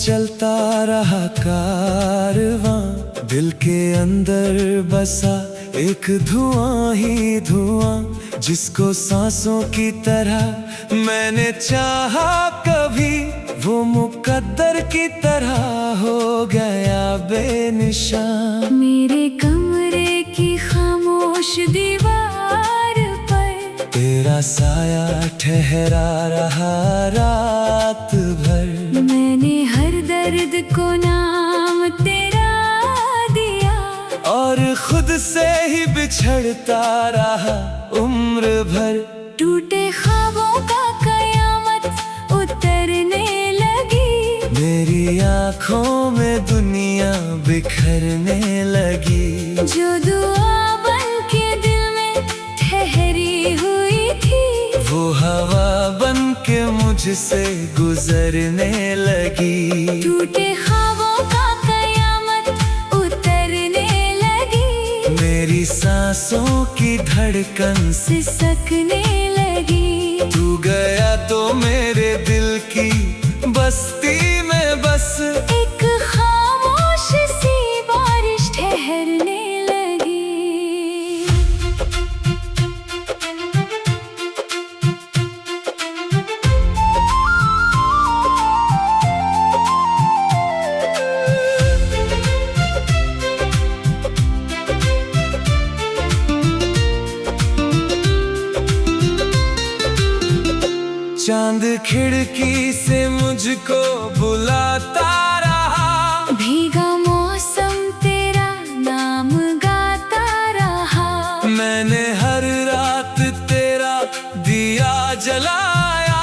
चलता रहा कारवां, दिल के अंदर बसा एक धुआं ही धुआं, जिसको सांसों की तरह मैंने चाहा कभी, वो मुकद्दर की तरह हो गया बेनिशान। मेरे कमरे की खामोश दीवार पर तेरा साया ठहरा रहा रात भर। मैंने हर दर्द को नाम तेरा दिया, और खुद से ही बिछड़ता रहा उम्र भर। टूटे ख्वाबों का कयामत उतरने लगी, मेरी आँखों में दुनिया बिखरने लगी। जो दुआ बन के दिल में ठहरी हुई थी, वो हवा बन के मुझसे गुजरने लगी। टूटे ख्वाबों का कयामत उतरने लगी, मेरी सांसों की धड़कन सिसकने लगी। तू गया तो मेरे दिल की बस्ती में बस एक खामोश सी बारिश ठहरने लगी। चांद खिड़की से मुझको बुलाता रहा, भीगा मौसम तेरा नाम गाता रहा। मैंने हर रात तेरा दिया जलाया,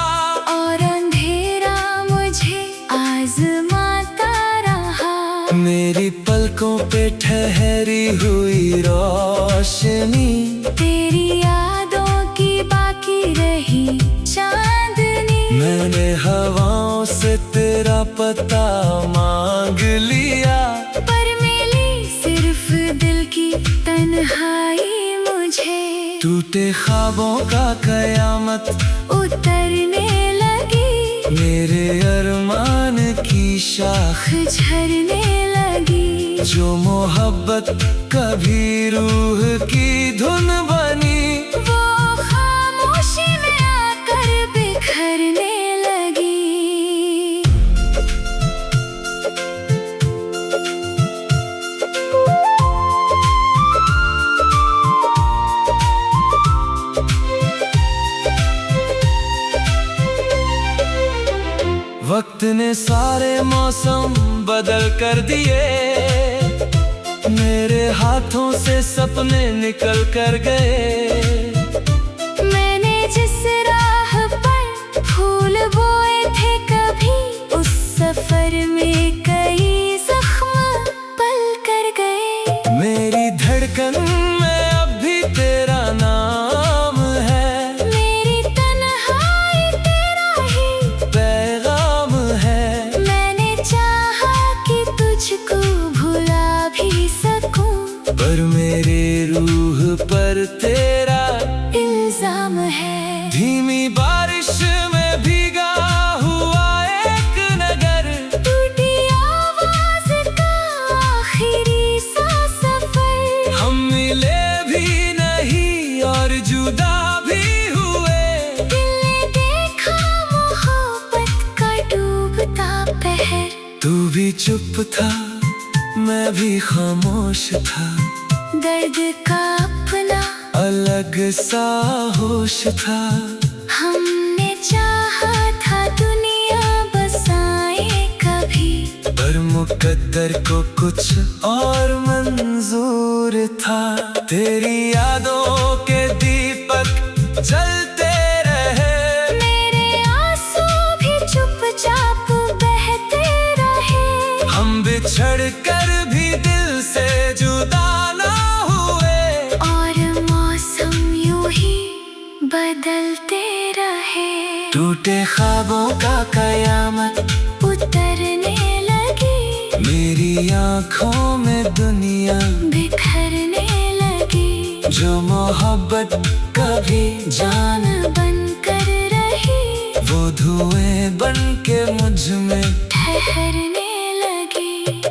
और अंधेरा मुझे आजमाता रहा। मेरी पलकों पे ठहरी हुई रोशनी, तेरी यादों की बाकी रही चांदनी। मैंने हवाओं से तेरा पता मांग लिया, पर मिली सिर्फ दिल की तन्हाई मुझे। टूटे ख्वाबों का कयामत उतरने लगी, मेरे अरमान की शाख झरने लगी। जो मोहब्बत कभी रूह की धुन बनी, वो खामोशी में आकर बिखरने लगी। वक्त ने सारे मौसम बदल कर दिए, मेरे हाथों से सपने निकल कर गए। मैंने जिस राह पर फूल बोए थे कभी, उस सफर में कई जख्म पल कर गए। मेरी धड़कन में अब भी तेरा नाम है, मेरी तन्हाई तेरा ही पैगाम है। मैंने चाहा कि तुझको भुला भी सकूं, पर मेरे रूह पर तेरा इल्जाम है। धीमी बारिश में भीगा हुआ एक नगर, टूटी आवाज का आखिरी सा सफर। हम मिले भी नहीं और जुदा भी हुए। दिल ने देखा मोहब्बत का डूबता पहर। तू भी चुप था, मैं भी खामोश था, दर्द का अपना अलग सा होश था। हमने चाहा था दुनिया बसाए कभी, पर मुकद्दर को कुछ और मंजूर था। तेरी यादों के दीपक जलते रहे, मेरे आंसू भी चुपचाप बहते रहे। हम बिछड़ कर भी दिल से जुदा ना हुए, और मौसम यूं ही बदलते रहे। टूटे ख्वाबों का कयामत उतरने लगी, मेरी आँखों में दुनिया बिखरने लगी। जो मोहब्बत कभी जान बन कर रही, वो धुएं बन के मुझ में ठहरने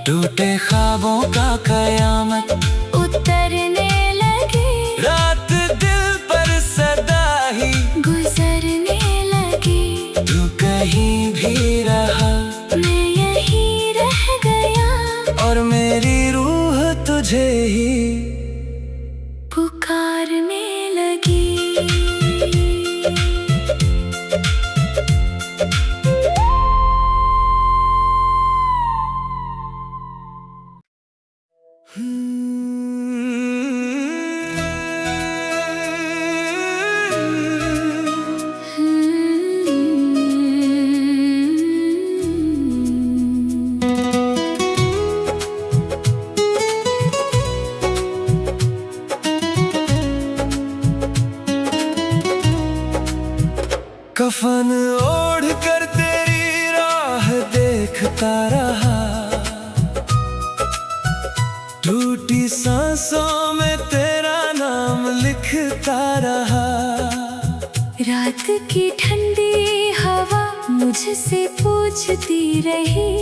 टूटे ख्वाबों का कयामत उतरने लगी, रात दिल पर सदा ही गुजरने लगी। तू कहीं भी रहा, मैं यहीं रह गया, और मेरी रूह तुझे ही पुकारने लगी। कफन ओढ़ कर तेरी राह देखता रहा, टूटी सांसों में तेरा नाम लिखता रहा। रात की ठंडी हवा मुझसे पूछती रही,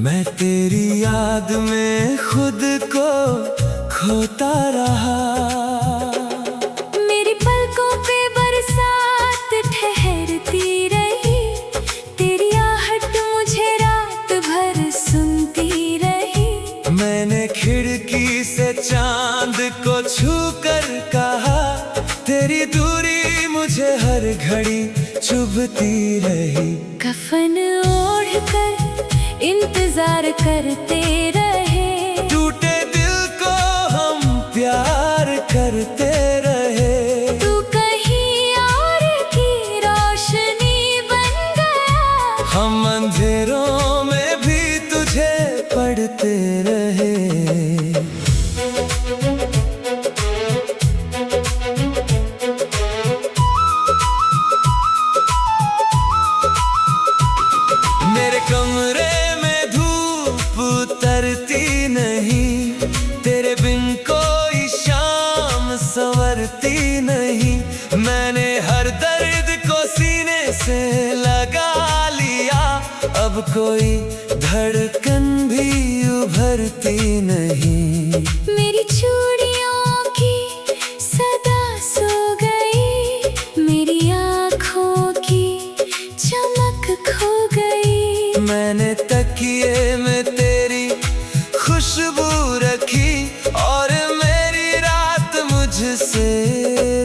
मैं तेरी याद में खुद को खोता रहा। मेरी पलकों पे बरसात ठहरती रही, तेरी आहट मुझे रात भर सुनती रही। मैंने खिड़की से चांद को छू कर कहा, तेरी दूरी मुझे हर घड़ी चुभती रही। कफन ओढ़ कर इंतजार करते रहे, टूटे दिल को हम प्यार करते रहे। तू कहीं और की रोशनी बन गया, हम अंधेरों में भी तुझे पढ़ते रहे। मेरे कमरे में धूप उतरती नहीं, तेरे बिन कोई शाम संवरती नहीं। मैंने हर दर्द को सीने से लगा लिया, अब कोई धड़कन भी उभरती नहीं। मेरी चूड़ियों की सदा सो गई, मेरी आँखों की चमक खो गई। मैंने तकिए में तेरी खुशबू रखी, और मेरी रात मुझसे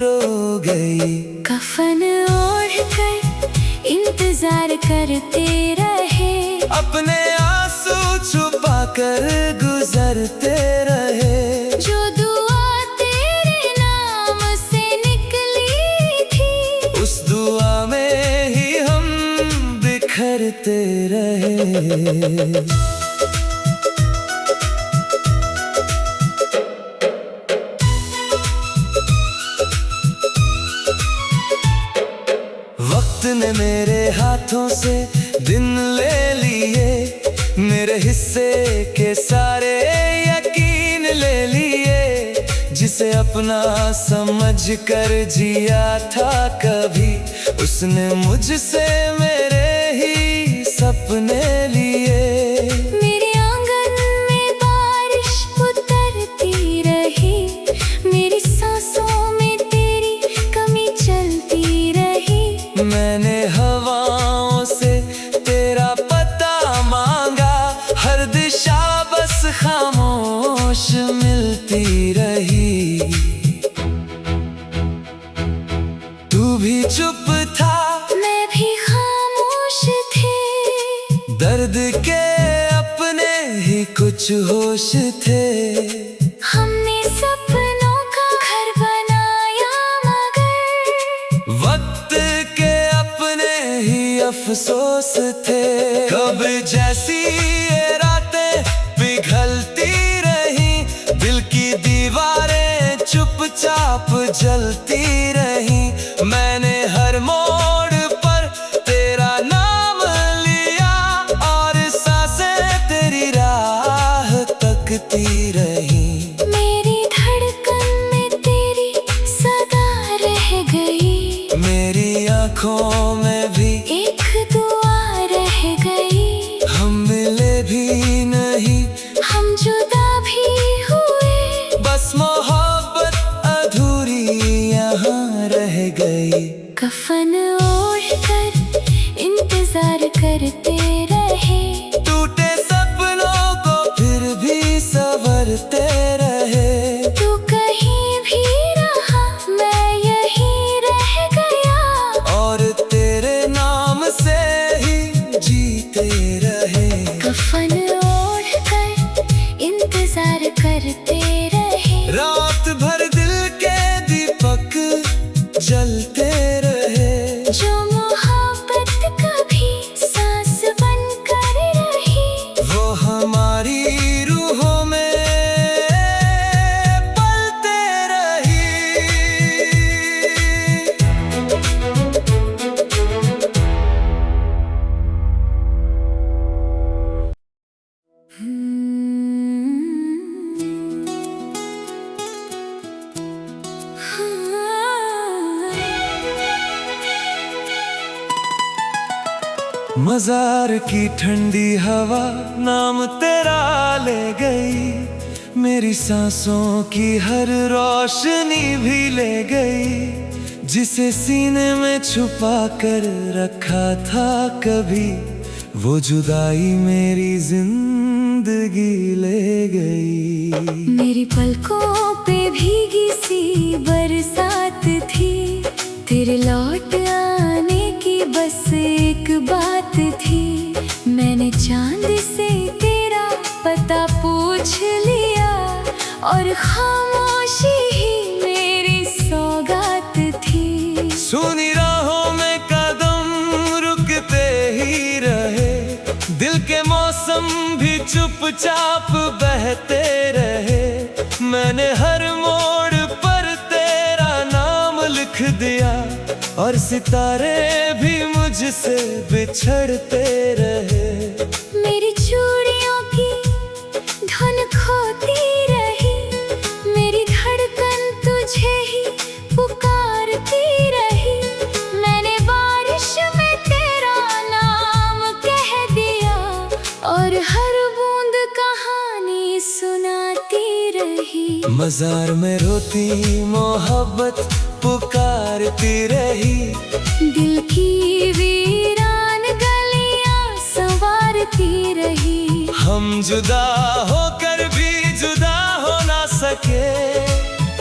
रो गई। कफन ओढ़ कर इंतजार करते रहे, अपने आंसू छुपा कर गुजरते रहे। जो दुआ तेरे नाम से निकली थी, उस दुआ में ही हम बिखरते रहे। वक्त ने मेरे हाथों से दिन ले लिए, मेरे हिस्से के सारे यकीन ले लिए। जिसे अपना समझ कर जिया था कभी, उसने मुझसे मेरे ही सपने लिए। मेरे आंगन में बारिश उतरती रही, मेरी सांसों में तेरी कमी चलती रही। मैंने हवाओं से तेरा पता मांगा, हर दिशा बस खामोश मिलती रही। तू भी चुप था, मैं भी खामोश थी, दर्द के अपने ही कुछ होश थे। हमने सपनों का घर बनाया, मगर वक्त के अपने ही अफसोस थे। कब जैसी ये रातें पिघलती रही, दिल की दीवारें चुपचाप जलती रही। मैंने हर मोड़ पर तेरा नाम लिया, और सांसें तेरी राह तकती रही। मेरी धड़कन में तेरी सदा रह गई, मेरी आँखों में भी एक दुआ रह गई। हम मिले भी नहीं। प्यार करते रहे। रात भर दिल के दीपक जलते रहे। जो मोहब्बत कभी सांस बनकर रही, वो हमारी रूहों में पलते रही। मजार की ठंडी हवा नाम तेरा ले गई। मेरी सांसों की हर रोशनी भी ले गई। जिसे सीने में छुपा कर रखा था कभी, वो जुदाई मेरी जिंदगी ले गई। मेरी पलकों पे भीगी सी बरसात थी। तेरे लौट आने की बस एक बात थी। मैंने चांद से तेरा पता पूछ लिया, और खामोशी ही मेरी सौगात थी। सुनी राहों में कदम रुकते ही रहे। दिल के मौसम भी चुपचाप बहते रहे। मैंने हर मोड़ पर तेरा नाम लिख दिया, और सितारे भी मुझसे बिछड़ते रहे। मेरी चूड़ियों की धुन खोती रही। मेरी धड़कन तुझे ही पुकारती रही। मैंने बारिश में तेरा नाम कह दिया, और हर बूंद कहानी सुनाती रही। मजार में रोती मोहब्बत पुकारती रही। दिल की वीरान गलियां संवारती रही। हम जुदा होकर भी जुदा हो ना सके।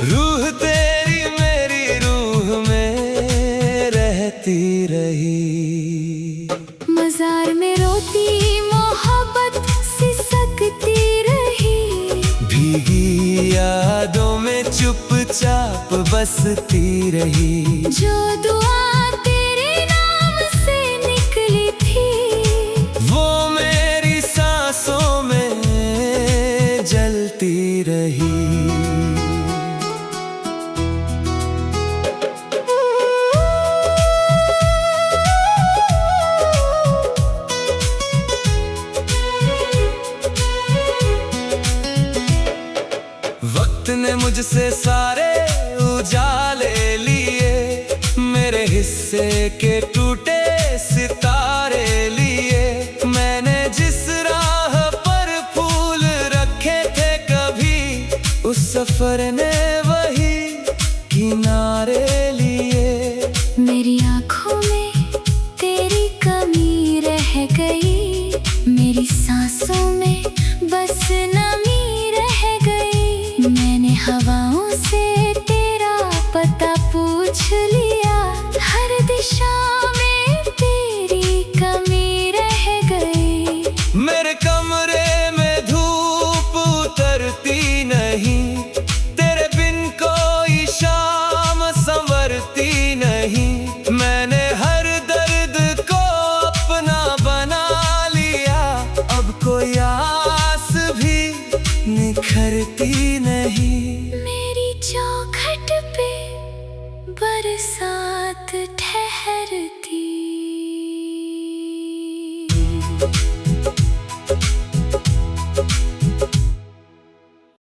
रूह तेरी मेरी रूह में रहती रही। मजार में रोती मोहब्बत सिसकती रही। भीगी यादों में चुपचाप बसती रही। जो दुआ तेरे नाम से निकली थी, वो मेरी सांसों में जलती रही। वक्त ने मुझसे सारे उजाले लिए। मेरे हिस्से के टूटे सितारे लिए। मैंने जिस राह पर फूल रखे थे कभी, उस सफर ने वही किनारे लिए। मेरी आँखों में तेरी कमी रह गई। मेरी सांसों में बस नमी रह गई। मैंने हवाओं से तेरा पता पूछ लिया। हर दिशा में तेरी कमी रह गई। मेरे कमरे में धूप उतरती नहीं। तेरे बिन कोई शाम संवरती नहीं। मैंने हर दर्द को अपना बना लिया। अब कोई आस भी निखरती नहीं। मेरी चौखट पे बरसात ठहरती।